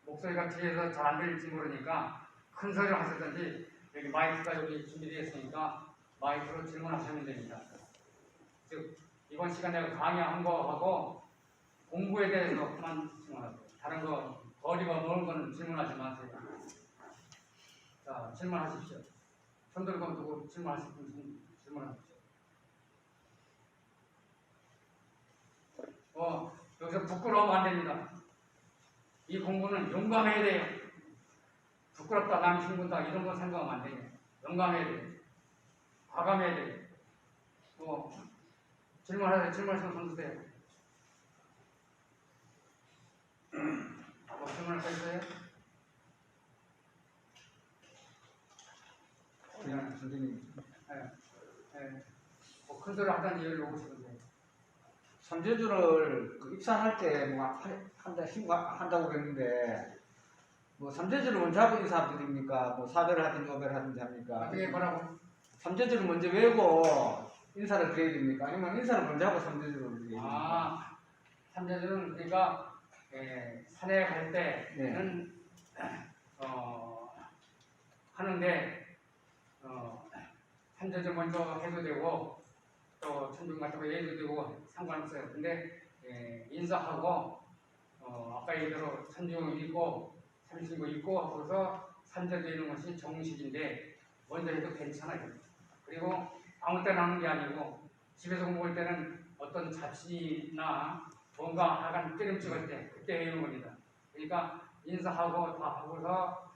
목소리가 뒤에서 잘 안 들릴지 모르니까 큰 소리로 하시든지 여기 마이크가 여기 준비되어 있으니까 마이크로 질문하시면 됩니다. 즉 이번 시간에 강의한 거하고 공부에 대해서만 질문하세요. 다른 거 거리가 먼 거는 질문하지 마세요. 자, 질문하십시오. 손 들고 두고 질문하실 분 질문하십시오. 여기서 부끄러우면 안 됩니다. 이 공부는 용감해야 돼요. 부끄럽다, 남이 힘든다 이런 거 생각하면 안 돼요. 용감해야 돼요. 과감해야 돼요. 질문하세요. 질문하시면 손 드세요. 질문할 거 있어요? 선생님. 큰 소리 하다는 이유를 오시는데. 삼재주를 입산할 때 뭐 한다고 그랬는데 뭐 삼재주를 먼저 하고 인사드립니까? 뭐 사배를 하든지 오배를 하든지 합니까? 어떻게 뭐라고? 삼재주를 먼저 외우고 인사를 드려야 됩니까? 아니면 인사를 먼저 하고 삼재주를 드려야 됩니까? 삼재주는 그러니까 산에 갈 때는 하는데 삼재주 먼저 해도 되고 또 천중 같은 거 예도 되고 상관없어요. 근데 인사하고 아까 얘기대로 천중 읽고 삼신고 읽고 하고서 삼재되는 것이 정식인데 먼저 해도 괜찮아요. 그리고 아무 때나 하는 게 아니고 집에서 공부할 때는 어떤 잡지나 뭔가 약간 찌름찍을 때 그때 외우는 겁니다. 그러니까 인사하고 다 하고서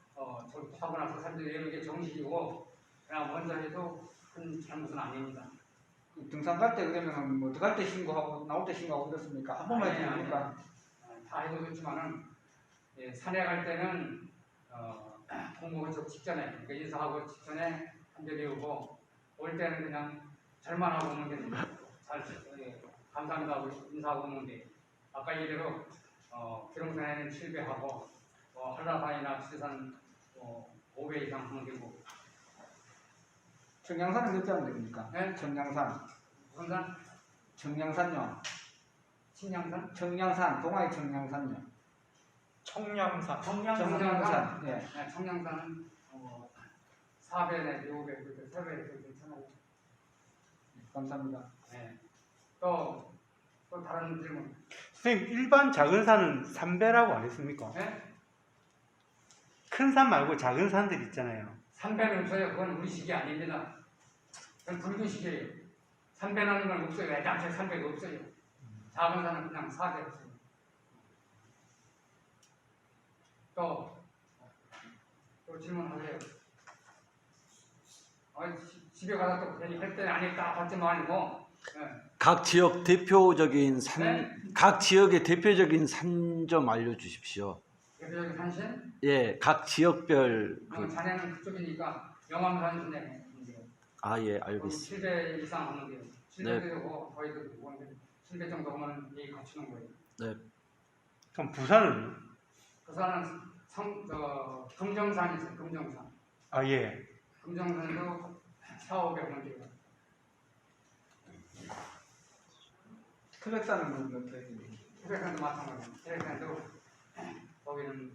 저기 하고 나서 삼재 외우는 게 정식이고 그냥 먼저 해도 큰 잘못은 아닙니다. 등산 갈 때 그러면 뭐 들어갈 때 신고하고 나올 때 신고하고 그렇습니까? 한 번만 해도 됩니까? 다 해도 좋지만은 산에 갈 때는 공부 직전에 그러니까 인사하고 직전에 삼재 외우고 올 때는 그냥 절만 하고 오는 게 잘 감사합니다 하고 인사하고 오는 게 아까 이대로 기름산에는 7배하고 한라산이나 칠산 5배 이상 하면 되고. 청량산은 몇 배 하면 됩니까? 네? 청량산. 무슨 산? 청량산요. 청량산? 청량산. 동아리 청량산요. 청량산. 청량산. 예. 네, 청량산은 4배 내지 5배, 3배 괜찮아요. 감사합니다. 네. 또 다른 질문. 선생님, 일반 작은 산은 삼배라고 안 했습니까? 네? 큰 산 말고 작은 산들 있잖아요. 3배는 없어요. 그건 우리식이 아닙니다. 그건 붉은식이에요. 3배라는 건 없어요. 애당초에 3배가 없어요. 작은 산은 그냥 4배 없어요. 또 질문하세요. 집에 가서 또 괜히 할 때는 안 했다 하지 말고. 각 지역 대표적인 네? 각 지역의 대표적인 산 좀 알려주십시오. 대표적인 산신? 예, 각 지역별 자네는 그쪽이니까 영암산 신에 예, 알겠습니다. 7배 이상 하는 게 7배 네. 되고 저희도 7배 정도 하면 얘기 갖추는 거예요. 네. 그럼 부산은? 그 산은 금정산이 있어요. 금정산. 예. 금정산도 4,500 하면 돼요. 태백산은 몇 배? 태백산도 마찬가지입니다. 태백산도 거기는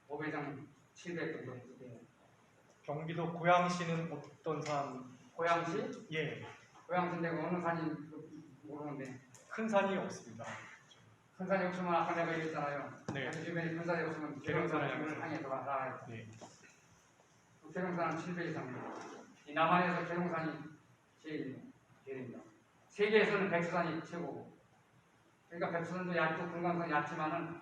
5배장 700 정도 돼요. 경기도 고양시는 어떤 산? 고양시? 예. 고양시인데 어느 산이 모르는데 큰 산이 없습니다. 큰 산이 없으면 아까 내가 얘기했잖아요. 네. 그 주변에 큰 산이 없으면 계룡산을 향해서 가야 돼요. 네. 계룡산은 7배 이상입니다. 이 남한에서 계룡산이 제일입니다. 세계에서는 백두산이 최고고. 그러니까 백두산도 얕고 금강산 얕지만은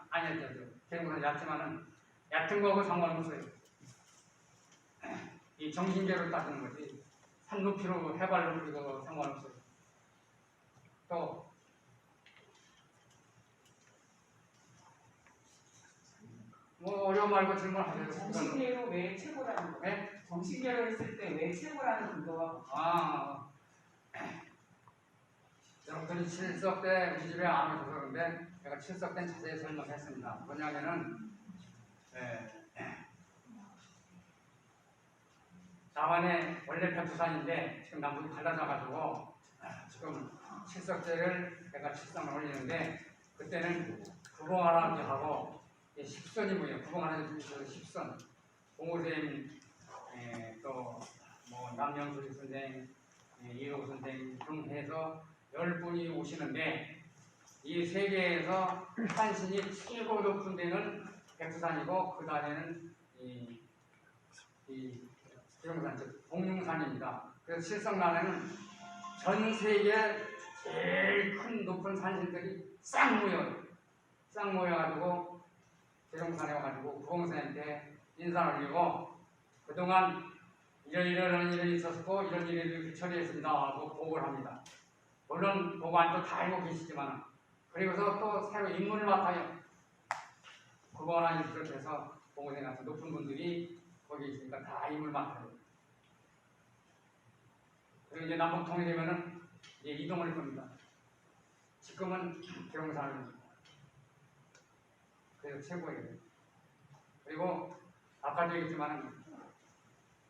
계룡산 얕지만은 얕은 거하고 상관없어요. 이 정신계로 따지는 거지. 산 높이로 해발 높이고 상관없어요. 또 어려운 말고 질문하세요. 정신계로 왜 최고라는 거? 네? 정신계로 했을 때 왜 최고라는 근거가? 여러분들이 7석 때 우리 집에 안 오셔서 그런데 제가 7석 때 자세히 설명했습니다. 뭐냐면은 남한에 원래 백두산인데 지금 남북이 갈라져가지고 지금 7석제를 내가 7성을 올리는데 그때는 부봉하라지하고 10선이 뭐예요? 부봉하라지 중에서 10선. 공호쌤 또뭐 남영수 선생, 이호 선생 등 해서 10분이 오시는데 이 세계에서 산신이 최고 높은 데는 백두산이고 그 다음에는 이 기룡산, 즉 복룡산입니다. 그래서 실성란에는 전 세계 제일 큰 높은 산신들이 싹 모여가지고 기룡산에 와가지고 부봉산한테 인사를 올리고 그동안 이런 일이 있었고 이런 일이 이렇게 처리했습니다 하고 보고를 합니다. 물론 보고 안도 다 알고 계시지만 그리고서 또 새로 인물을 맡아요. 그거나 비롯해서 보고생 같은 높은 분들이 거기 있으니까 다 인물 맡아요. 그리고 이제 남북 통일되면은 이제 이동을 할 겁니다. 지금은 기룡산입니다. 그래서 최고예요. 그리고 아까도 얘기했지만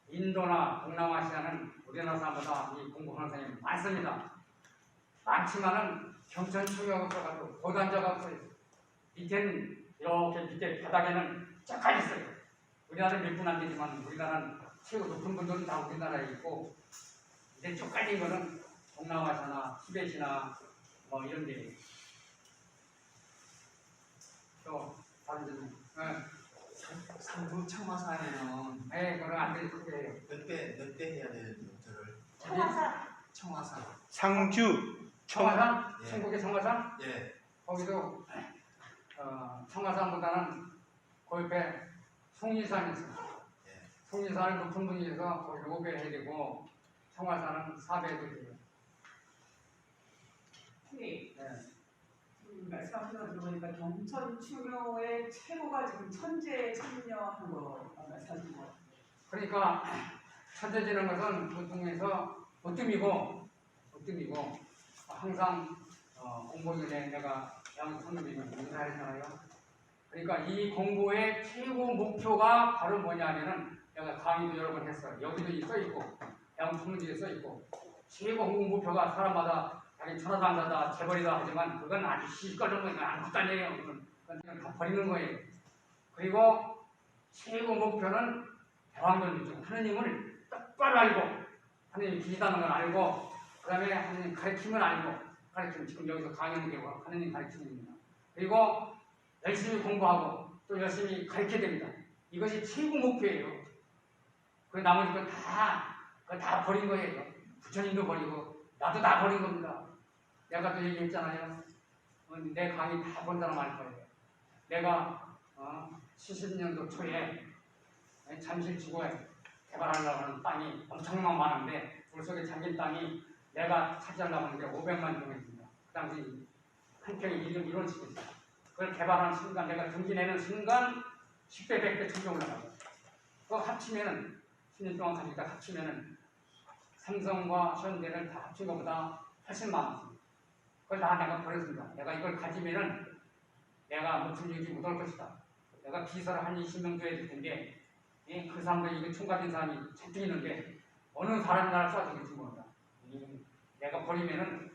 인도나 동남아시아는 우리나라 사람보다 이 공부하는 사람이 많습니다. 많지만은 경천 충격을 써가지고 고단자가 없어요. 밑에는 이렇게 밑에 바닥에는 쫙 있어요. 우리나라는 몇 분 안 되지만 우리나라는 최고 높은 분들은 다 우리나라에 있고 이제 쭉 깔린 거는 동남아시아나 티벳이나 뭐 이런 데예요. 또 다른 데는 상부 청화산에는 그건 안 되지 크게 해요. 몇 대 해야 되는 저를 청화산. 상주 청화산? 예. 중국의 청화산? 예. 거기도 청화산보다는 그 옆에 송리산이 있어요. 예. 송리산을 높은 분위기에서 거기 5배 해야 되고 청화산은 4배도 돼요. 선생님, 네. 말씀하시는 거 들어보니까 경천 추묘의 최고가 지금 천재 참여한 거 말씀하신 거 같아요. 그러니까 천재지는 것은 보통에서 으뜸이고 항상 공부 전에 내가 양선생님을 인사했잖아요. 그러니까 이 공부의 최고 목표가 바로 뭐냐면은 내가 강의도 여러 번 했어요. 여기도 써 있고 양 선생님에 써 있고 최고 공부 목표가 사람마다 자기 천하장사다 재벌이다 하지만 그건 아주 시끌런 거니까 아무것도 아니에요. 그건 그냥 다 버리는 거예요. 그리고 최고 목표는 대왕론이죠. 하느님을 똑바로 알고 하느님 계시다는 걸 알고 그 다음에 하느님 가르침을 알고 가르침 지금 여기서 강의하는 게 하느님 가르침입니다. 그리고 열심히 공부하고 또 열심히 가르쳐야 됩니다. 이것이 최고 목표예요. 그 나머지 그거 다 버린 거예요. 부처님도 버리고 나도 다 버린 겁니다. 내가 또 얘기했잖아요. 내 강의 다 본 사람 알 거예요. 내가 70년도 초에 잠실지구에 개발하려고 하는 땅이 엄청나게 많은데 물속에 잠긴 땅이 내가 차지하려고 하는 게 500만 평이었습니다. 그 당시 한 평이 1원씩 있어요. 그걸 개발하는 순간 내가 등기내는 순간 10배, 100배, 1000배 올라가요. 그거 합치면은 10년 동안 가니까 합치면은 삼성과 현대를 다 합친 것보다 훨씬 많았습니다. 그걸 다 내가 버렸습니다. 내가 이걸 가지면은 내가 무슨 일이 못할 것이다. 내가 비서를 한 20명 줘야 될 텐데 그 사람들 이게 총각인 사람이 잔뜩 있는데 어느 사람이 나를 쏴주겠지 모른다. 내가 버리면은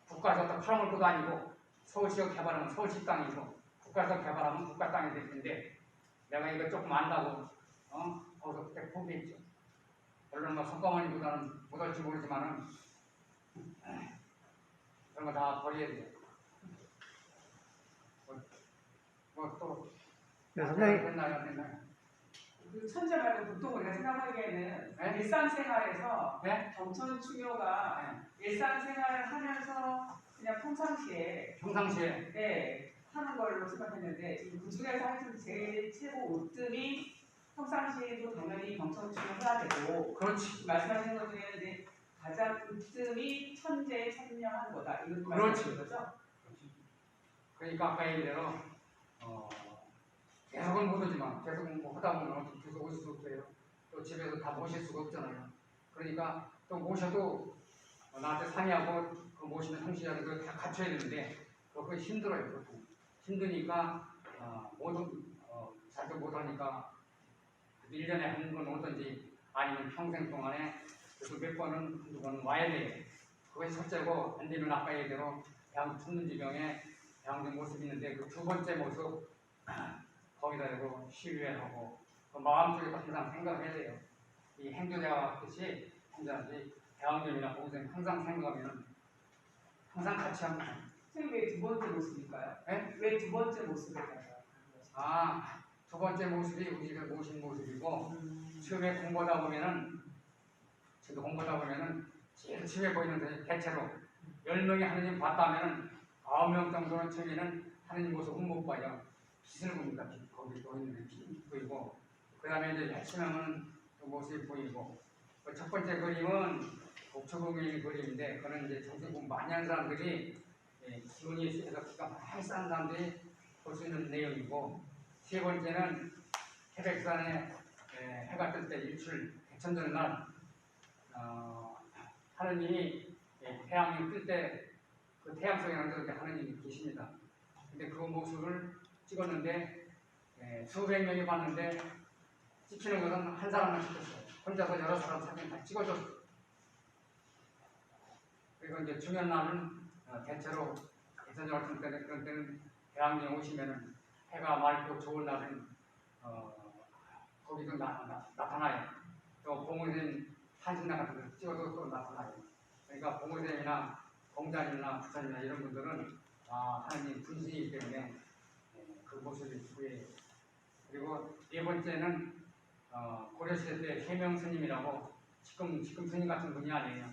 국가에서 또 팔아먹을 것도 아니고 서울시가 개발하면 서울시 땅이고 국가에서 개발하면 국가 땅이 될 텐데 내가 이거 조금 안다고 거기서 그때 포기했죠. 물론 뭐 석가모니보다는 못할지 모르지만은 그런 거 다 버려야 돼요. 뭐또 선생님 됐나요? 그 천재 말고 보통 우리가 생각하기에는 네? 일상생활에서 네? 경천 추묘가 일상생활을 하면서 그냥 평상시에 하는 걸로 생각했는데 지금 그 중에서 하여튼 제일 최고 으뜸이 평상시에도 당연히 경천 추묘 해야 되고 그렇지. 말씀하시는 것 중에는 이제 가장 으뜸이 천재에 참여하는 거다. 이것도 그렇지. 말씀하신 거죠? 그러니까 아까 얘기대로 계속은 못 오지만 계속 뭐 하다 보면 계속 올 수도 없어요. 또 집에서 다 모실 수가 없잖아요. 그러니까 또 모셔도 나한테 상의하고 그 모시는 형식이라는 걸 다 갖춰야 되는데 그거 힘들어요. 보통. 힘드니까 잘도 못하니까 1년에 한 번 오든지 아니면 평생 동안에 그래서 몇 번은 한두 번은 와야 돼요. 그것이 첫째고 안 되면 아까 얘기대로 양 죽는 지경에 대항된 모습이 있는데 그 두 번째 모습 거기다 대고 시위하고 그 마음속에 항상 생각을 해야 돼요. 이 행도대와 같이 행자지 대항됨이나 봉생 항상 생각하면 항상 같이 합니다. 선생님 왜 두 번째 모습일까요? 네? 왜 두 번째 모습일까요? 두 번째 모습이 우리가 모신 모습이고 처음에 공부하다 보면은 저도 공부하다 보면은 제일 처음에 보이는 대체로 10명이 하느님 봤다면은 9명 정도는 처음에는 하느님 모습은 못 봐요. 빛을 봅니다. 빛. 거기 보이는 빛이 보이고 그 다음에 이제 핵심은 그 모습이 보이고 그 첫 번째 그림은 옥초봉의 그림인데 그거는 이제 정신 공부 많이 하는 사람들이 기운이 있어서 기가 많이 싼 사람들이 볼 수 있는 내용이고 세 번째는 태백산에 해가 뜰 때 일출 백천절 날 하느님이 태양이 뜰 때 그 태양 속에 그렇게 하느님이 계십니다. 근데 그 모습을 찍었는데 수백 명이 봤는데 찍히는 것은 한 사람만 찍혔어요. 혼자서 여러 사람 사진 다 찍어줬어요. 그리고 이제 중요한 날은 대체로 대선절 같은 때는 그런 때는 대학에 오시면은 해가 맑고 좋은 날은 거기도 나타나요. 또 봉우선 한신당 같은 데 찍어도 또 나타나요. 그러니까 봉우선이나 공자님이나 부처님이나 이런 분들은 하나님 분신이기 때문에 그 모습이 보여요. 그리고 네 번째는 고려시대 때 해명 스님이라고 지금 스님 같은 분이 아니에요.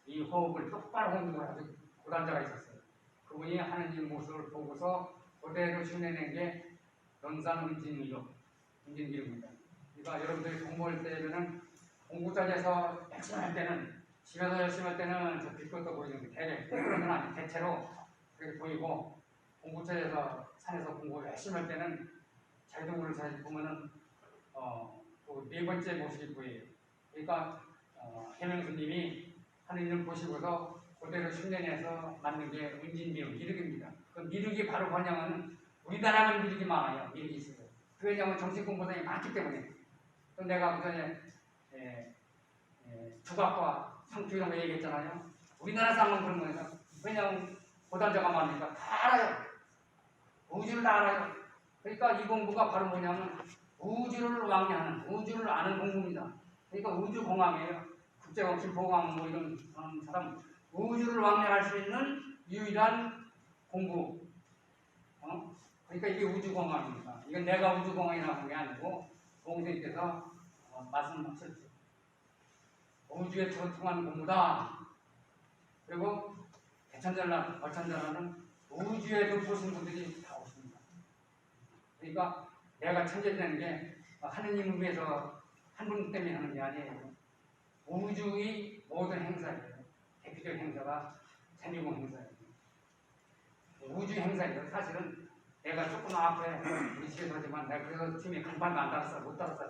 이 호흡을 똑바로 혼주고 아주 고단자가 있었어요. 그분이 하나님 모습을 보고서 그대로 흉내낸 게 연산 은진기록입니다. 그러니까 여러분들이 공부할 때면은 공부자리에서 열심히 할 때는 집에서 열심히 할 때는 저 빛것도 보이는데 그런 건 아니에요. 대체로 그렇게 보이고 공부자리에서 산에서 공부 열심히 할 때는 자기동물을 잘 보면은 네 번째 모습이 보여요. 그러니까 해명스님이 하느님을 보시고서 그대로 흉내내서 만든 게 은진미륵, 미륵입니다. 그 미륵이 바로 뭐냐면 우리나라만 미륵이 많아요. 미륵이 있어요. 왜냐하면 정신공부생이 많기 때문에. 또 내가 그전에 두각과 상투 이런 거 얘기했잖아요. 우리나라 사람은 그런 거예요. 왜냐하면 고단자가 많으니까 다 알아요. 우주를 다 알아요. 그러니까 이 공부가 바로 뭐냐면 우주를 왕래하는, 우주를 아는 공부입니다. 그러니까 우주공항이에요. 국제공, 김포공항 뭐 이런 사람 우주를 왕래할 수 있는 유일한 공부. 그러니까 이게 우주공항입니다. 이건 내가 우주공항이라고 한 게 아니고 공생께서 말씀하셨죠. 우주에 통한 공부다. 그리고 개천절날, 벌천절날은 우주에도 보신 분들이 다 오십니다. 그러니까 내가 천재되는 게 하느님을 위해서 한 분 때문에 하는 게 아니에요. 우주의 모든 행사예요. 대표적 행사가 천리공 행사예요. 우주 행사예요. 사실은 내가 조금 앞에 우리 집에서 하지만 내가 그래서 팀에 간판도 안 달았어. 못 달았어.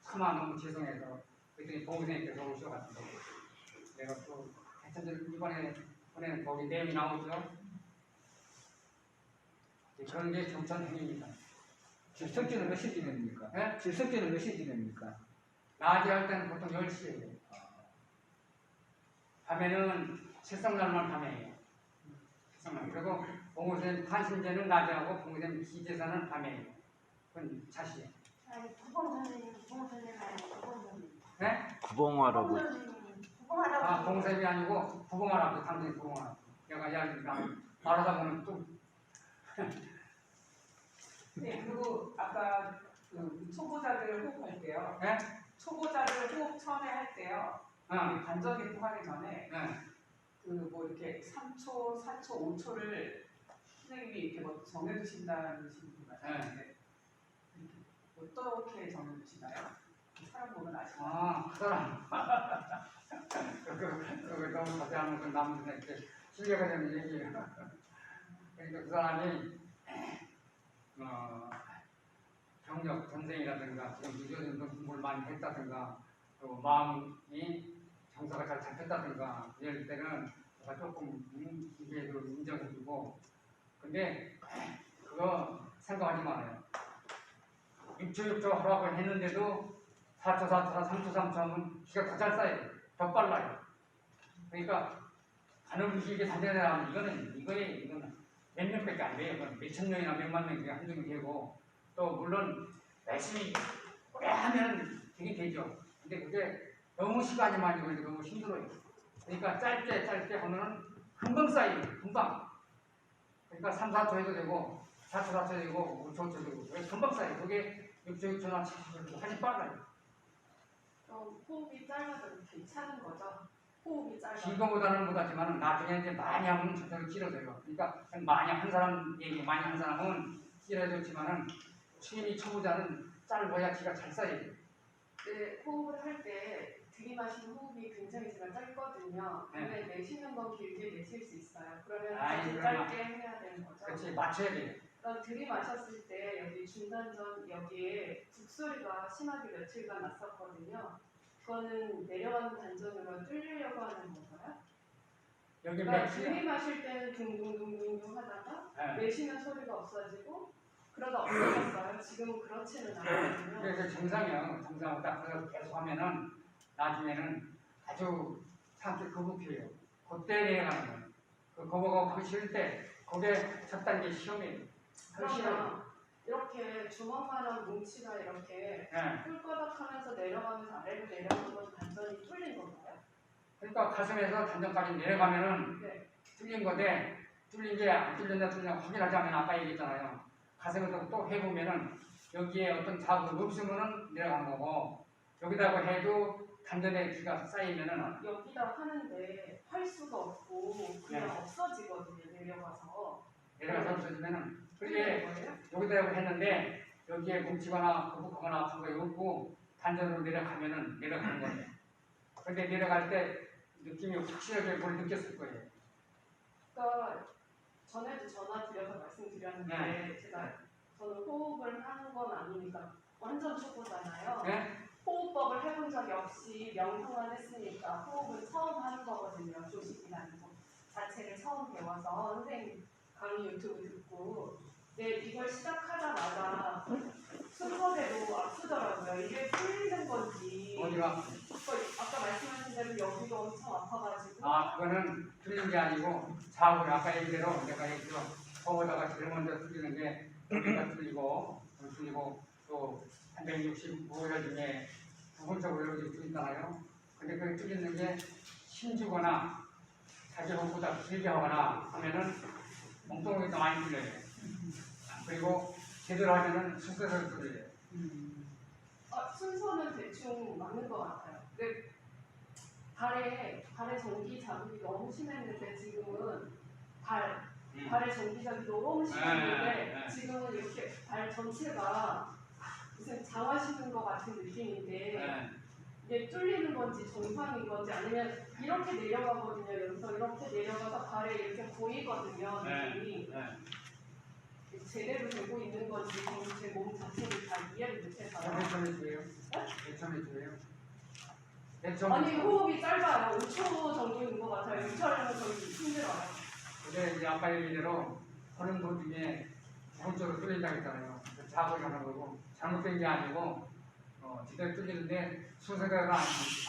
차마 너무 죄송해서 그랬더니 보호선생님께서 오셔가지고 내가 또 이번에 보낸 거기 내용이 나오죠. 그런 게 경천행입니다. 질석지는 몇 시 지냅니까? 네? 질석지는 몇 시 지냅니까? 낮에 할 때는 보통 10시예요. 밤에는 칠성날만 밤에예요. 칠성날. 그리고 봉우선 판신제는 낮에 하고 봉우선 기제사는 밤에예요. 그건 자시예요. 아니 구봉 선생님, 구봉 선생님 아니고 구봉 선생님. 네? 구봉화라고. 구봉 선생님, 구봉하라고. 봉사이 아니고 구봉하라고 당연히 구봉하라고. 내가 말하다 보면 또 네, 그리고 아까 그 초보자들 호흡할 때요. 네? 초보자들 호흡 처음에 할 때요. 관절기 하기 전에 네. 그 뭐 이렇게 3초, 4초, 5초를 선생님이 이렇게 뭐 정해주신다는 분 말씀하시는데 어떻게 정해주시나요? 사람 보면 아시나요? 그 사람. 그거 너무 자세한 건 남들한테 실례가 되는 얘기예요. 그러니까 그 사람이 경력, 전생이라든가 지금 유교된 공부를 많이 했다든가 또 마음이 정서가 잘 잡혔다든가 이럴 때는 제가 조금 기계도 인정해주고 근데 그거 생각하지 말아요. 6초 하라고 했는데도 4초, 3초 하면 기가 더 잘 쌓여요. 더 빨라요. 그러니까 가는 길게 달려야 하면 이거는 몇 명밖에 안 돼요. 몇천 명이나 몇만 명이 한두 명 되고 또 물론 열심히 오래 하면 되게 되죠. 근데 그게 너무 시간이 많이 걸리고 너무 힘들어요. 그러니까 짧게 하면은 금방 쌓이고 금방. 그러니까 3, 4초 해도 되고 4초, 4초 되고 5초, 5초 되고 금방 쌓여요. 그게 6초, 6초나 7초 아주 빨라요. 호흡이 짧아도 괜찮은 거죠? 호흡이 짧아. 지금보다는 못하지만 나중에 이제 많이 하면 저절로 길어져요. 그러니까 많이 한 사람 얘기 많이 한 사람은 길어졌지만은 취미 초보자는 짧아야 기가 잘 쌓여요. 네, 호흡을 할 때 들이마시는 호흡이 굉장히 제가 짧거든요. 근데 내쉬는 건 길게 내쉴 수 있어요. 그러면 아이, 아주 그러면- 짧게 해야 되는 거죠. 그렇지 맞춰야 돼요. 그럼 들이마셨을 때 여기 중단전 여기에 북소리가 심하게 며칠간 났었거든요. 그거는 내려가는 단전으로 뚫리려고 하는 건가요? 여기 그러니까 맥히야. 들이마실 때는 둥둥둥둥 하다가 네. 내쉬는 소리가 없어지고 그러다 없어졌어요. 지금은 그렇지는 않거든요. 그래서 정상이요. 정상으로 딱 그래서 계속 하면은 나중에는 아주 상태 거북해요. 그때 내려가는 거예요. 그 거북하고 하기 싫을 때 그게 첫 단계 시험이에요. 하기 싫어요. 그러면 이렇게 주먹만한 뭉치가 이렇게 네. 꿀거덕하면서 내려가면서 아래로 내려가는 건 단전이 뚫린 건가요? 그러니까 가슴에서 단전까지 내려가면은 네. 뚫린 건데 뚫린 게 안 뚫렸나 뚫렸나 확인하지 않으면 아까 얘기했잖아요. 가슴에서 또 해보면은 여기에 어떤 자극이 없으면은 내려가는 거고 여기다가 해도 단전에 기가 쌓이면은 여기다 하는데 할 수가 없고 그냥 네. 없어지거든요. 내려가서. 내려가서 없어지면은 뚫리는 그게 거예요? 여기다가 했는데 여기에 뭉치거나 거북하거나 아픈 거 없고 단전으로 내려가면은 내려가는 거예요. 근데 내려갈 때 느낌이 확실하게 뭘 느꼈을 거예요. 그러니까 전에도 전화 드려서 말씀드렸는데 네. 저는 호흡을 하는 건 아니니까 완전 초보잖아요. 네? 호흡법을 해본 적이 없이 명상만 했으니까 호흡은 처음 하는 거거든요. 조식이라는 거 자체를 처음 배워서 선생님 강의 유튜브 듣고 근데 이걸 시작하자마자 순서대로 아프더라고요. 이게 풀리는 건지 어디가? 아까 말씀하신 대로 여기가 엄청 아파가지고 아, 그거는 틀린 게 아니고 자고를 아까 얘기대로 내가 얘기대로 거기다가 제일 먼저 틀리는 게 여기가 틀리고 또 365일 중에 부분적으로 여기 틀리잖아요. 근데 그게 틀리는 게 힘주거나 자기 호흡보다 길게 하거나 하면은 엉뚱하게 더 많이 틀려요. 그리고 제대로 하면은 순서대로 틀려요. 순서는 대충 맞는 것 같아요. 근데 발에 전기 자극이 너무 심했는데 지금은 발에 전기 자극이 너무 심했는데 지금은 이렇게 발 전체가 무슨 장화시는 것 같은 느낌인데 네. 이게 뚫리는 건지 정상인 건지 아니면 이렇게 내려가거든요. 여기서 이렇게 내려가서 발에 이렇게 보이거든요. 느낌이 제대로 되고 있는 건지 제 몸 자체를 잘 이해를 못해서요. 몇 초 몇 초예요? 몇 초 몇 초예요? 몇 초? 아니 호흡이 짧아요. 5초 정도인 것 같아요. 6초라면 저희 힘들어요. 근데 이제 아까 얘기대로 하는 도중에 기본적으로 뚫린다고 했잖아요. 자극이 하는 거고 잘못된 게 아니고 제대로 뚫리는데 순서대로 안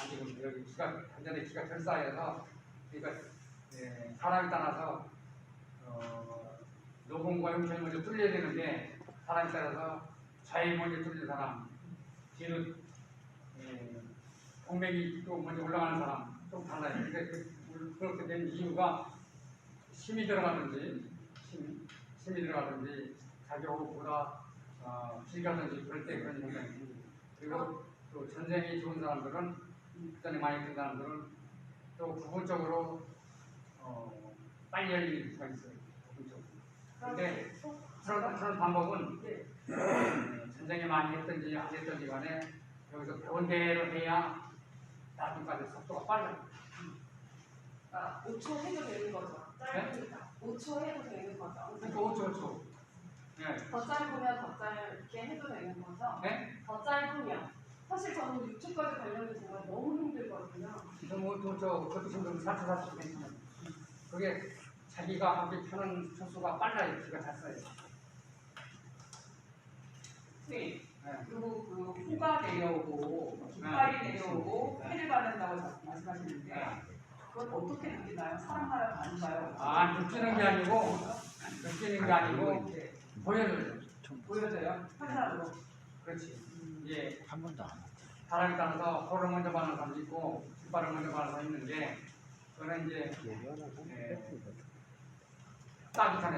되거든요. 여기 기가 완전히 기가 덜 쌓여서 그러니까 사람에 따라서 노공과 용천이 먼저 뚫려야 되는데 사람에 따라서 좌에 먼저 뚫리는 사람 뒤로 동맥이 또 먼저 올라가는 사람 좀 달라요. 근데 그렇게 된 이유가 힘이 들어가든지 자기 호흡보다 길가든지 그럴 때 그런 현상이 생깁니다. 그리고 또 전쟁이 좋은 사람들은 그전에 많이 든 사람들은 또 부분적으로 빨리 열릴 수가 있어요. 부분적으로. 근데 그런 방법은 전쟁에 많이 했든지 안 했든지 간에 여기서 배운 대로 해야 나중까지 속도가 빨라요. 5초 해도 되는 거죠. 짧으니까. 5초 해도 되는 거죠. 그러니까 5초. 네. 더 짧으면 더 짧게 해도 되는 거죠. 네? 더 짧으면. 사실 저는 6초까지 가려면 정말 너무 힘들거든요. 지금 5초, 그것도 지금 4초 괜찮아요. 그게 자기가 하기 편한 초수가 빨라요. 기가 잘 써요. 네. 네. 그리고 그 코가 내려오고 깃발이 내려오고 해를 받는다고 말씀하시는데 그건 어떻게 느끼나요? 사람마다 다른가요? 느끼는 게 아니고 느끼는 게 아니고 이렇게 보여줘요. 보여져요. 환상으로. 그렇지. 이제 한 번도 안 사람에 따라서 코를 먼저 바는 사람도 있고 뒷발을 먼저 바는 사람도 있는데 그거는 이제 따기 전에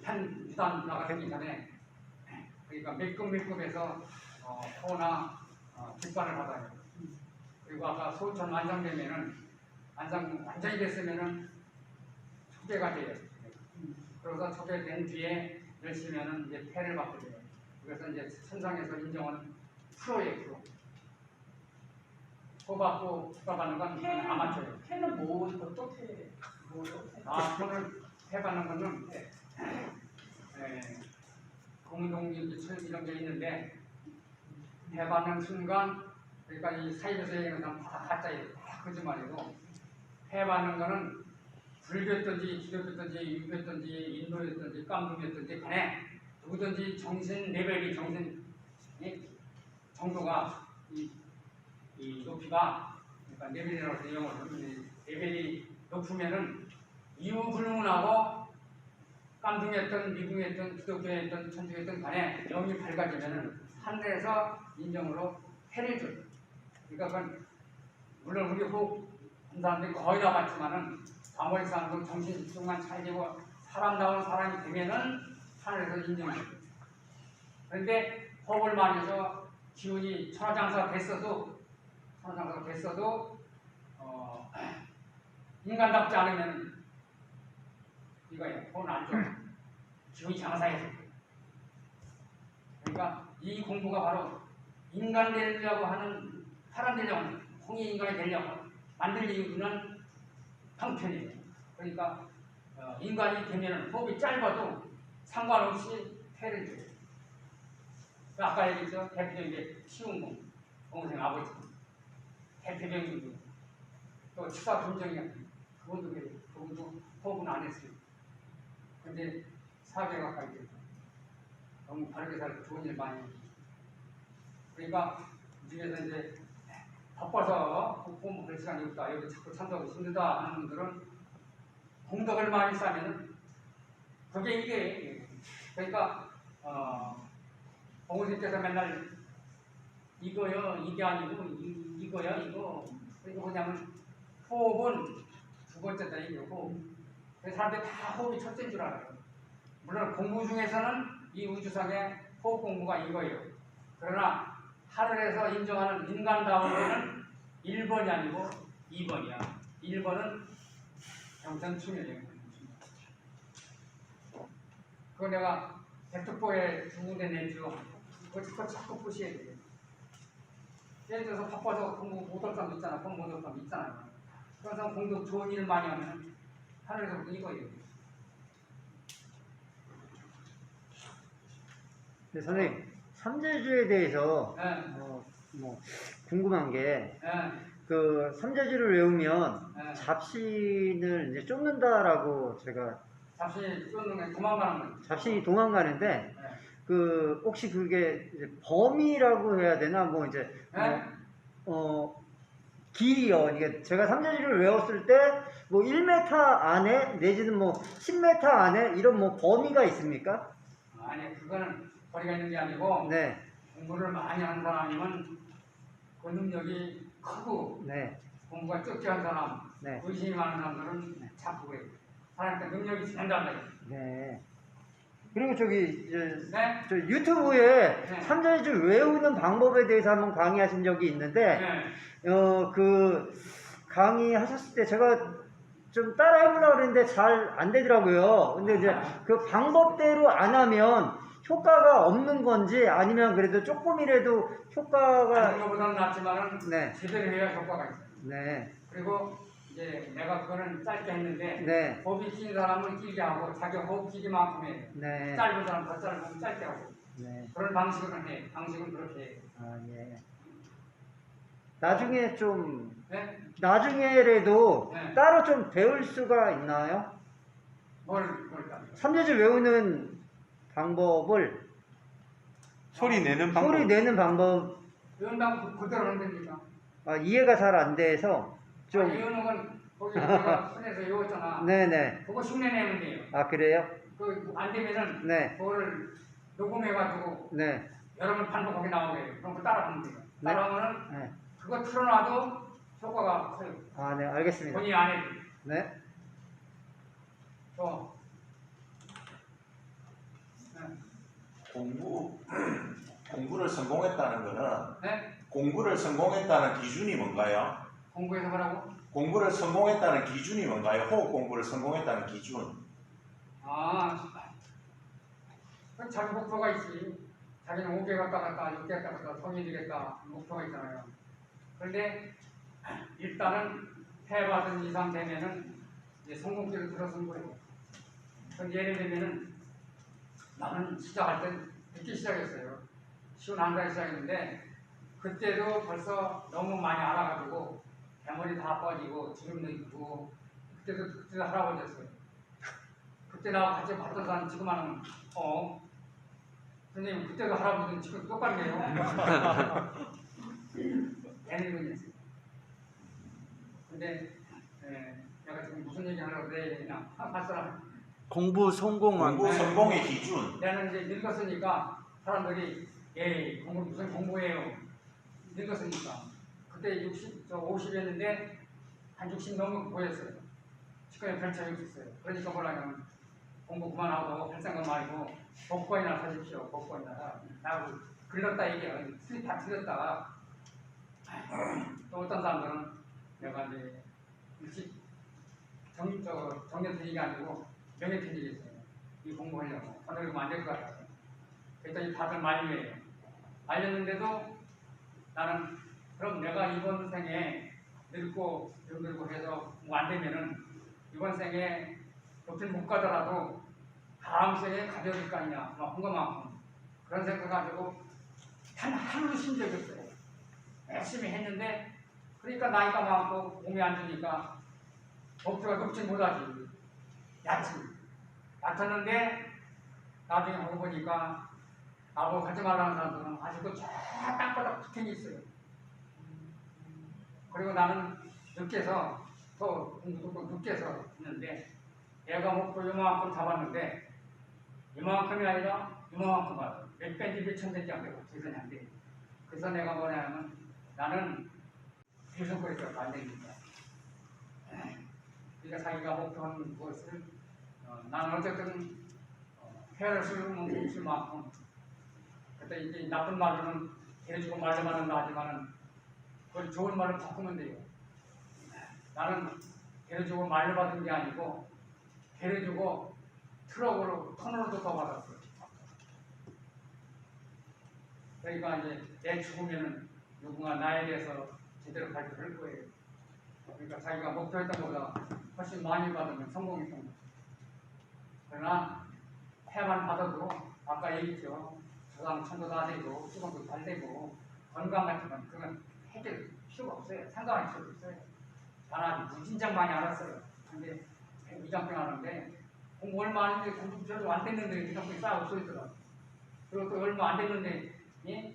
한 유단 나가기 전에 그러니까 매급매급해서 코나 뒷발을 받아요. 그리고 아까 소천 완성되면은 완전히 됐으면은 초계가 돼요. 그래서 초계된 뒤에 열시면은 이제 패를 받게 돼요. 그래서 이제 천상에서 인정은 프로예요, 프로. 코 받고 뒷발 받는 건 아마추어예요. 팬은 뭐 어떻게 뭐요? 손을 패 받는 거는 공동기 이런 게 있는데 패 받는 순간 그러니까 이 사이에서 얘기하는 사람 다 가짜예요. 다 거짓말이고 패 받는 거는 불교였든지 기독교였든지 유교였든지 인도였든지 깜둥이였든지 간에 누구든지 정신 레벨이 정신 정도가 이 높이가 그러니까 레벨이라고 해서 영어로 레벨이 높으면은 이유 불문하고 깜둥이였든 미궁이었든 기독교였든 천주교였든 간에 영이 밝아지면은 하늘에서 인정으로 해를 줘요. 그러니까 그건 물론 우리 호흡 한 사람들이 거의 다 봤지만은 나머지 사람도 정신 집중만 차리고 사람다운 사람이 되면은 하늘에서 인정해요. 그런데 호흡을 많이 해서 기운이 천하장사가 됐어도 인간답지 않으면 이거예요. 호흡은 안 좋아요. 기운이 장사해서. 그러니까 이 공부가 바로 인간 되려고 하는 사람 되려고 하는 홍익 인간이 되려고 만들 이유는 형편이에요. 그러니까 인간이 되면 호흡이 짧아도 상관없이 패를 줘요. 아까 얘기했죠. 대표적인 게 쉬운 공, 동생 아버지. 대표적인 거. 또 치사 분정이 그분도 그래요. 그분도 호흡은 안 했어요. 근데 4개 가까이 됐죠. 너무 바르게 살고 좋은 일 많이 했죠. 그러니까 집에서 이제 바빠서 공부할 시간이 없다. 여기 자꾸 참석하기 힘들다 하는 분들은 공덕을 많이 쌓으면 그게 이게 그러니까 공부님께서 맨날 이거요 이게 아니고 이거야 이거 그러니까 뭐냐면 호흡은 두 번째다 이거고 사람들이 다 호흡이 첫째인 줄 알아요. 물론 공부 중에서는 이 우주상의 호흡 공부가 이거예요. 그러나 하늘에서 인정하는 인간다움에는 1번이 아니고 2번이야. 1번은 경전충이에요. 그거 내가 백특보에 두 군데 냈죠. 그거 자꾸 보셔야 돼요. 예를 들어서 바빠서 공부 못할 사람 있잖아. 공부 못할 사람 있잖아요. 그런 사람 공부 좋은 일 많이 하면 하늘에서부터 이거예요. 네, 선생님, 삼재주에 대해서 궁금한 게 그 삼재주를 외우면 잡신을 이제 쫓는다라고 제가 잡신이 쫓는 게 도망가는 거예요. 잡신이 도망가는데 그 혹시 그게 이제 범위라고 해야 되나 뭐 이제 길이요. 이게 제가 삼재주를 외웠을 때 뭐 1m 안에 내지는 뭐 10m 안에 이런 뭐 범위가 있습니까? 아니 그거는 거리가 있는 게 아니고 네. 공부를 많이 하는 사람이면 그 능력이 크고 공부가 적게 한 사람, 의심이 많은 사람들은 자꾸 그래요. 사람한테 능력이 된다는 거예요. 네. 그리고 저기 저 유튜브에 삼재주 외우는 방법에 대해서 한번 강의하신 적이 있는데 그 강의하셨을 때 제가 좀 따라 해보려고 그랬는데 잘 안 되더라고요. 근데 이제 그 방법대로 안 하면 효과가 없는 건지 아니면 그래도 조금이라도 효과가 하는 것보다는 낫지만은 제대로 해야 효과가 있어요. 그리고 이제 내가 그거는 짧게 했는데 호흡이 긴 사람은 길게 하고 자기 호흡 길이만큼 해요. 짧은 사람 더 짧으면 짧게 하고 그런 방식으로 해. 방식은 그렇게 해요. 아, 예. 나중에 좀 나중에라도 따로 좀 배울 수가 있나요? 뭘까? 삼재주 외우는 방법을 소리 내는 방법. 소리 내는 방법 이런다고 그대로 하면 됩니까? 이해가 잘 안 돼서 좀 이거는 건 거기 내가 손에서 외웠잖아. 네네. 그거 흉내 내면 돼요. 아, 그래요? 그 안 되면은 네. 그거를 녹음해가지고 네. 여러 번 반복하게 나오게 그럼 그거 따라하면 돼요. 네. 따라하면은 네. 그거 틀어놔도 효과가 커요. 아, 네. 알겠습니다. 본의 안 해도. 네. 또 공부를 성공했다는 거는 네? 공부를 성공했다는 기준이 뭔가요? 공부해서 뭐라고? 공부를 성공했다는 기준이 뭔가요? 호흡 공부를 성공했다는 기준. 그 자기 목표가 있지. 자기는 5개 갔다 갔다 6개 갔다 갔다 성이 되겠다 목표가 있잖아요. 그런데 일단은 해받은 이상 되면은 이제 성공기를 들어선 거예요. 그런데 예를 들면은 나는 시작할 때 늦게 시작했어요. 쉬운 한 달 시작했는데 그때도 벌써 너무 많이 알아가지고 대머리 다 빠지고 주름도 있고 그때도 할아버지였어요. 그때 나하고 같이 봤던 사람 지금 하는 선생님 그때도 할아버지는 지금 똑같네요. 애늙은이었어요. 근데 내가 지금 무슨 얘기 하려고 그래 그냥 발사람 공부 성공한 공부 성공의 기준. 나는 이제 늙었으니까 사람들이 에이 공부 무슨 공부예요 늙었으니까 그때 50이었는데 한 60 넘은 보였어요. 치과에 별 차이 없었어요. 그러니까 뭐라냐면 공부 그만하고 할 생각 말고 복권이나 사십시오. 복권이나 나하고 글렀다 얘기해요. 다 틀렸다. 또 어떤 사람들은 내가 이제 일찍 정년퇴직이 아니고 명예퇴직이 있어요. 이 공부하려고 오늘 이거 안 될 것 같아서 그랬더니 다들 만류해요. 알렸는데도 나는 그럼 내가 이번 생에 늙고 해서 뭐 안 되면은 이번 생에 높이를 못 가더라도 다음 생에 가져올 거 아니냐 한 것만큼 그런 생각 가지고 단 하루도 쉰 적이 없어요. 열심히 했는데 그러니까 나이가 많고 몸이 안 좋으니까 목표가 높지 못하지 얕았는데 나중에 하고 보니까 나보고 가지 말라는 사람들은 아직도 저 땅바닥 붙어 있어요. 그리고 나는 늦게서 또 공부도 늦게서 했는데 얘가 목표 이만큼 잡았는데 이만큼이 아니라 이만큼 와요. 몇 밴드 몇천 밴드 안 되고 계산이 안 돼. 그래서 내가 뭐냐면 나는 유성거리가 안 되니까 그러니까 자기가 목표한 것을 나는 어쨌든 해를 쓸 만큼 그때 이제 나쁜 말로는 해주고 말로만 한다 하지만은 그걸 좋은 말로 바꾸면 돼요. 나는 해주고 말로 받은 게 아니고 해주고 트럭으로 턴으로도 더 받았어요. 그러니까 이제 내 죽으면은 누군가 나에 대해서 제대로 발표할 거예요. 그러니까 자기가 목표했던 것보다 훨씬 많이 받으면 성공했던 거죠. 그러나 해만 받아도 아까 얘기했죠. 조상 천도 다 되고 수건도 잘 되고 건강 같은 건 그건 해결 필요가 없어요. 상관할 필요가 없어요. 나는 무진장 많이 알았어요. 근데 위장병 하는데 공부 얼마 안 했는데 공부 별로 안 됐는데 위장병이 싹 없어지더라. 그리고 또 얼마 안 됐는데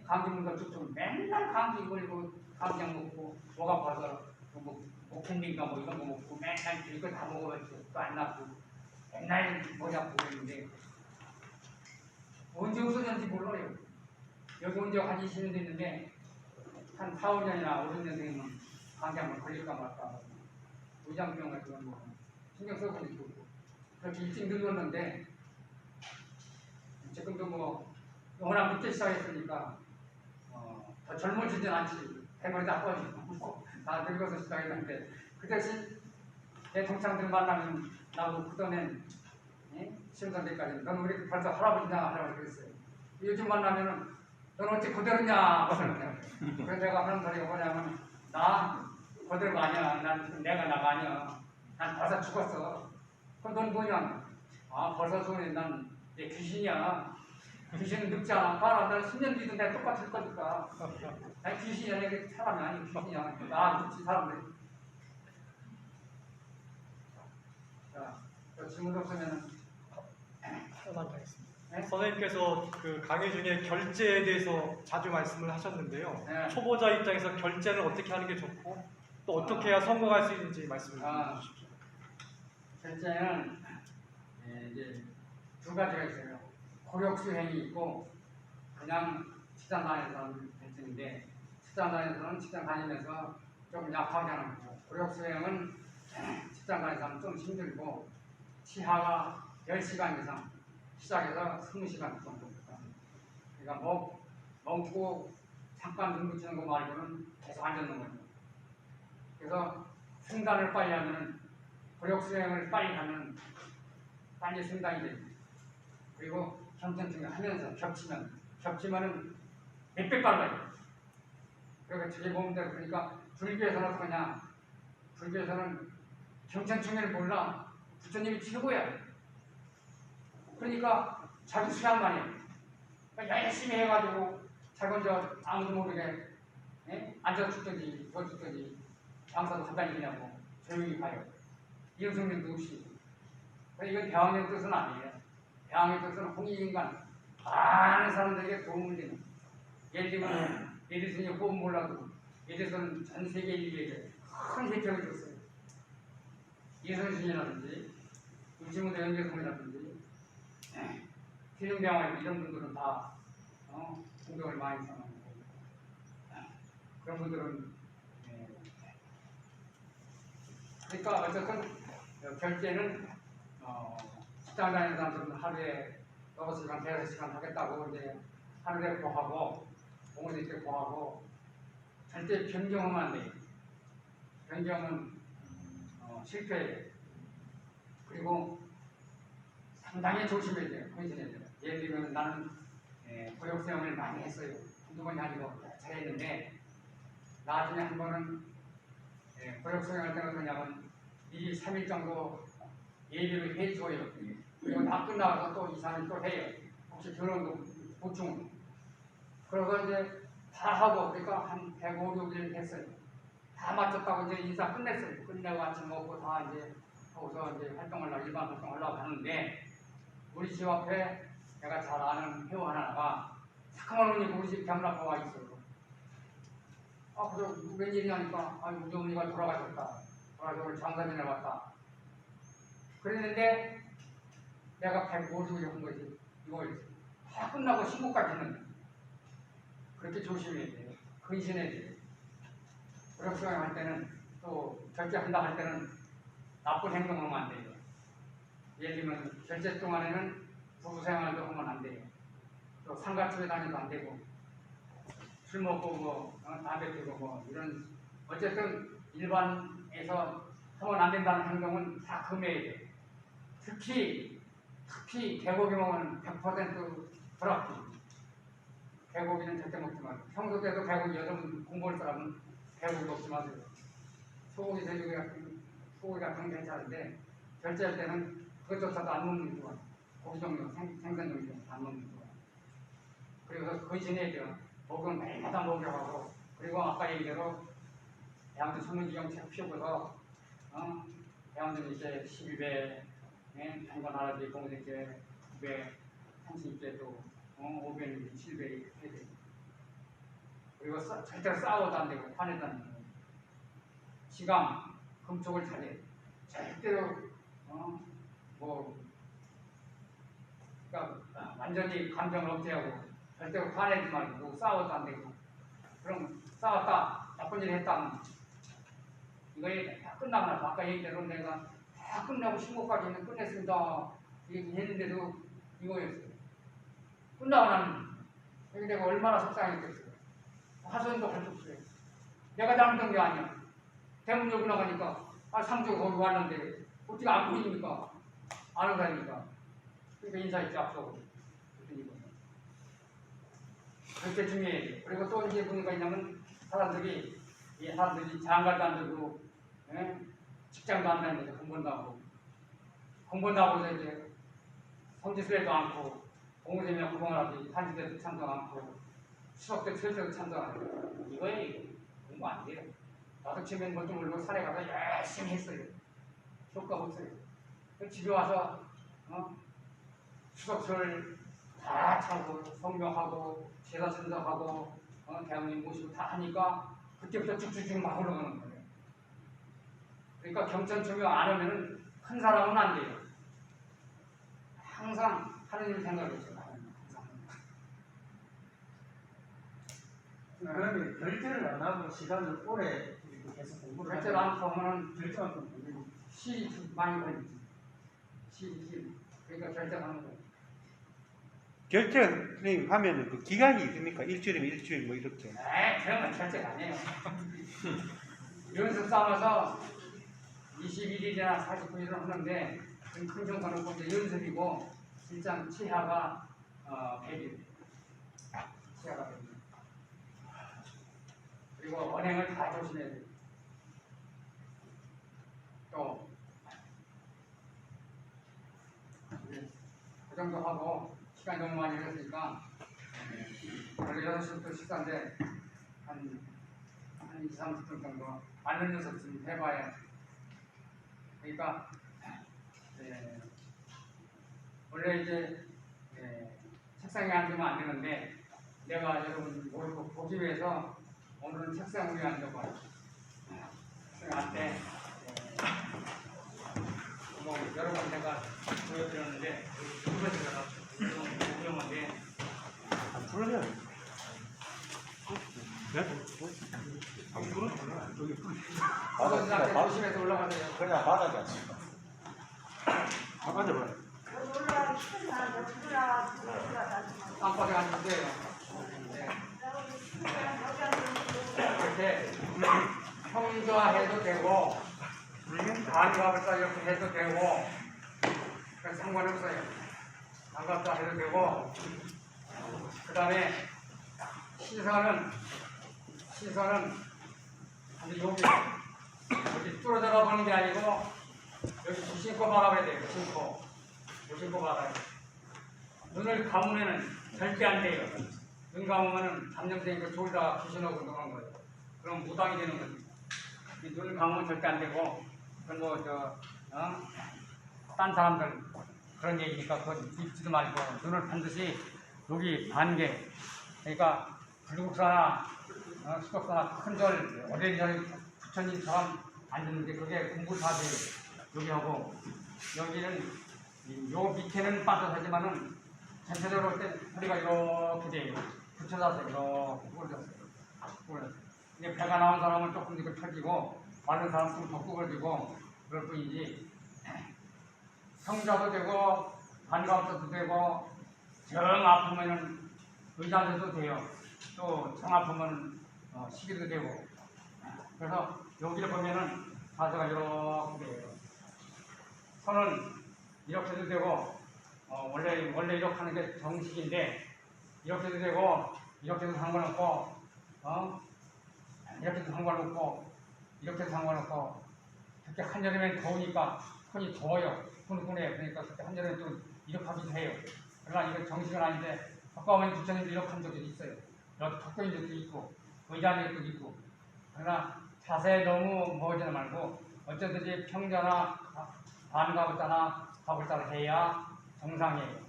감기 문과 쭉쭉 맨날 감기 걸리고 감기약 먹고 목 아파서 목캔인가 뭐 이런 거 먹고 맨날 이거 다 먹어가지고 또 안 낫고 맨날 머리 아프고 그랬는데 언제 없어졌는지 몰라요. 여기 온 지 한 20년 됐는데 한 4, 5년이나 5, 6년 되면 감기약만 걸릴까 말까 위장병 같은 건 뭐 신경 써본 적도 없고 그렇게 일찍 늙었는데 지금도 뭐 워낙 늦게 시작했으니까 더 젊어지진 않지. 대머리 다 빠지고 다 늙어서 시작했는데 그 대신 내 동창들 만나면 나보고 그전엔 시험장 때까지 넌 우리 벌써 할아버지냐 할아버지 그랬어요. 요즘 만나면은 넌 어째 그대로냐 그래서 내가 하는 소리가 뭐냐면 나 그대로가 아니야. 난 내가 나가 아니야. 난 벌써 죽었어. 그럼 넌 뭐냐? 아 벌써 소리 난 내 귀신이야. 귀신은 늙지 않아. 봐라, 난 10년 뒤도 내가 똑같을 거니까. 아니, 귀신이 아니라 사람이 아니고 귀신이야. 늙지, 사람들. 자, 질문 없으면은. 네? 선생님께서 그 강의 중에 결제에 대해서 자주 말씀을 하셨는데요. 네. 초보자 입장에서 결제는 어떻게 하는 게 좋고 또 어떻게 해야 성공할 수 있는지 말씀해 아. 주십시오. 결제는 이제 두 가지가 있어요. 고력수행이 있고 그냥 직장 다니는 사람 결제인데 직장 다니는 사람은 직장 다니면서 좀 약하게 하는 거고 고력수행은 직장 다니는 사람은 좀 힘들고 시하가 10시간 이상 시작해서 20시간 정도입니다. 그러니까 먹고 잠깐 눈 붙이는 거 말고는 계속 앉아있는 거죠. 그래서 승단을 빨리 하면 고력수행을 빨리 하면 빨리 승단이 됩니다. 그리고 경천증을 하면서 겹치면은 몇배 빨라요. 그러니까 제 몸대로 그러니까 불교에서는 그냥 불교에서는 경천증을 몰라 부처님이 최고야. 그러니까 자기 수양만 해. 그러니까 열심히 해가지고 자기 혼자 아무도 모르게 앉아 죽든지 누워 죽든지 장사도 간단히 그냐고 조용히 가요. 이런 성님도 없이. 이건 대왕의 뜻은 아니에요. 대왕의 뜻은 홍익인간 많은 사람들에게 도움을 주는. 예를 들면 예리스님이 호흡 몰라도 예리스는 전 세계 인류에게 큰 혜택을 줬어요. 이선신이라든지 우지무대 연계성이라든지 필름대왕 이런 분들은 다 공덕을 많이 써놓은 거고 그런 분들은 그러니까 어쨌든 결제는 직장 다니는 사람들은 하루에 6시간, 5시간 하겠다고 이제 하루에 고하고 공을 이렇게 고하고 절대 변경하면 안 돼요. 변경은 실패해요. 그리고 상당히 조심해야 돼요. 헌신해야 돼요. 예를 들면 나는 고력수행을 많이 했어요. 한두 번이 아니고 잘했는데 나중에 한 번은 고력수행할 때는 그냥 2일, 3일 정도 예비를 해줘요. 그리고 다 끝나서 또 2, 3일 또 해요. 혹시 그런 보충. 그래서 이제 다 하고 그러니까 한 105, 6일 했어요. 다 마쳤다고 이제 인사 끝냈어요. 끝내고 아침 먹고 다 이제 거기서 이제 일반 활동하려고 하는데 우리 집 앞에 내가 잘 아는 회원 하나가 착한 어머니가 우리 집 병나고 와 있어요. 그래서 웬일이냐니까 우리 어머니가 돌아가셨다. 돌아가서 장사 지내봤다. 그랬는데 내가 105주에 한 거지. 이걸 다 끝나고 신고까지 했는데 그렇게 조심해야 돼요. 근신해야 돼요. 고력수행할 때는 또 결제한다 할 때는 나쁜 행동하면 안 돼요. 예를 들면 결제 동안에는 부부생활도 하면 안 돼요. 또 상가집에 다녀도 안 되고 술 먹고 담배 피우고 이런 어쨌든 일반에서 하면 안 된다는 행동은 다 금해야 돼요. 특히 개고기 먹으면 100% 불합리. 개고기는 절대 먹지 마세요. 평소 때도 개고기 여러분 공부할 사람은 개고기 먹지 마세요. 소고기, 돼지고기 같은 게 괜찮은데 결제할 때는 그것조차도 안 먹는 게 좋아요. 고기 종류, 생선 종류 안 먹는 게 좋아요. 그래서 근신해야죠. 목은 매일마다 먹여가고 그리고 아까 얘기대로 대한민국 천문기경 책 피우고서 대한민국 이제 12배 한번 하라지 공생제 9배 30배 또 5배 7배 해야 돼요. 그리고 절대로 싸워도 안 되고 화내도 안 되고 지감 금쪽을 차려 절대로 그러니까 완전히 감정을 억제하고 절대로 화내지 말고 싸워도 안 되고 그럼 싸웠다 나쁜 일 했다 이거에 다 끝나고 나서 아까 얘기대로 내가 다 끝나고 신고까지는 끝냈습니다 얘기했는데도 이거였어요. 끝나고 나면 여기 내가 얼마나 속상했겠어요. 화선도 할 수 없어요. 내가 잘못한 게 아니야. 대문 열고 나가니까 상주가 거기 왔는데 어떻게 안 보이니까 아는 사람이니까 그러니까 인사했지 앞서고 그렇게 중요해요. 그리고 또 이제 보니까 있냐면 사람들이 장가도 안 들고 직장도 안 다니면서 공부도 하고 이제 성지순례도 않고 공부생이나 구봉하라지 한시대도 참석 않고 추석 때 철새도 참석 안 하고 이거에 공부 안 돼요. 나도 처음에는 뭣도 모르고 산에 가서 열심히 했어요. 효과 없어요. 집에 와서 추석설 다 차고 성명하고 제사 참석하고 대왕님 모시고 다 하니까 그때부터 쭉쭉쭉 막 올라가는 거예요. 그러니까 경천 조명 안 하면은 큰 사람은 안 돼요. 항상 하느님 생각이죠. 그러면 결제를 안 하고 시간을 오래 이렇게 계속 공부를 결제를 안 하면은 결제만큼 공부. 시 많이 걸리지. 시. 그러니까 결제하는 거예요. 결제 선생님 하면은 그 기간이 있습니까? 일주일이면 일주일 뭐 이렇게. 네, 그런 건 결제가 아니에요. 연습 삼아서 21일이나 49일을 하는데 큰 정도는 이제 연습이고 진짜 치하가 100일. 치하가 100일. 그리고 언행을 다 조심해야 돼요. 또 그 정도 하고 시간 너무 많이 걸렸으니까 원래 6시부터 식사인데 한 2, 30분 정도 앉는 연습 좀 해봐야. 그러니까 원래 이제 책상에 앉으면 안 되는데 내가 여러분 모르고 보기 위해서 오늘은 책상 위에 앉아봐요. 책상에 앉대 뭐 여러 번 내가 보여드렸는데 이것이 유명한데 안 풀어요. 아버지한테 조심해서 올라가세요. 그냥 바닥에 앉아. 아, 맞아봐요. 올라가기 싫은 사람들 올라가 땅바닥에 앉으세요. 이렇게 평좌해도 되고 반갑다 이렇게 해도 되고 그래서 상관없어요. 반갑다 해도 되고 그 다음에 시선은 여기 뚫어져가 보는 게 아니고 여기 무심코 바라봐야 돼요. 무심코 바라봐야 돼요. 눈을 감으면은 절대 안 돼요. 눈 감으면은 잠정생이고 졸다가 귀신하고 그런 거예요. 그럼 무당이 되는 거죠. 이 눈을 감으면 절대 안 되고 그건 딴 사람들 그런 얘기니까 그건 믿지도 말고 눈을 반드시 여기 반개 그러니까 불국사나 수덕사나 큰절 어린이절 부처님처럼 앉는데 그게 공부 다 돼요. 여기 하고 여기는 요 밑에는 빠져서지만은 전체적으로 볼 때 허리가 이렇게 돼요. 붙여져서 이렇게 구부러졌어요. 이제 배가 나온 사람은 조금 이렇게 펴지고 마른 사람은 좀 더 구부러지고 그럴 뿐이지 성자도 되고 반갑도 되고 정 아프면은 의자도 돼요. 또 정 아프면 시기도 되고 그래서 여기를 보면은 자세가 이렇게 돼요. 손은 이렇게도 되고 원래 이렇게 하는 게 정식인데 이렇게도 되고 이렇게도 상관없고 이렇게도 상관없고 이렇게도 상관없고 특히 한여름엔 더우니까 손이 더워요. 훈훈해요. 그러니까 그때 한여름엔 또 이렇게 하기도 해요. 그러나 이거 정식은 아닌데 가까우면 부처님도 이렇게 한 적이 있어요. 이렇게 턱 있는 적도 있고 의자는 적도 있고 그러나 자세에 너무 모으지는 말고 어쩌든지 평자나 반가부자나 가부자를 해야 정상이에요.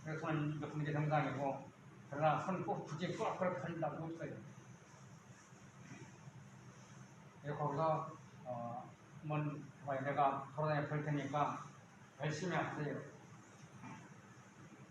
그래서 손은 이렇게 하는 게 정상이고 그러나 손 꼭 굳이 그렇게 하린다고 없어요. 거기서 한번 내가 돌아다녀 볼 테니까 열심히 하세요.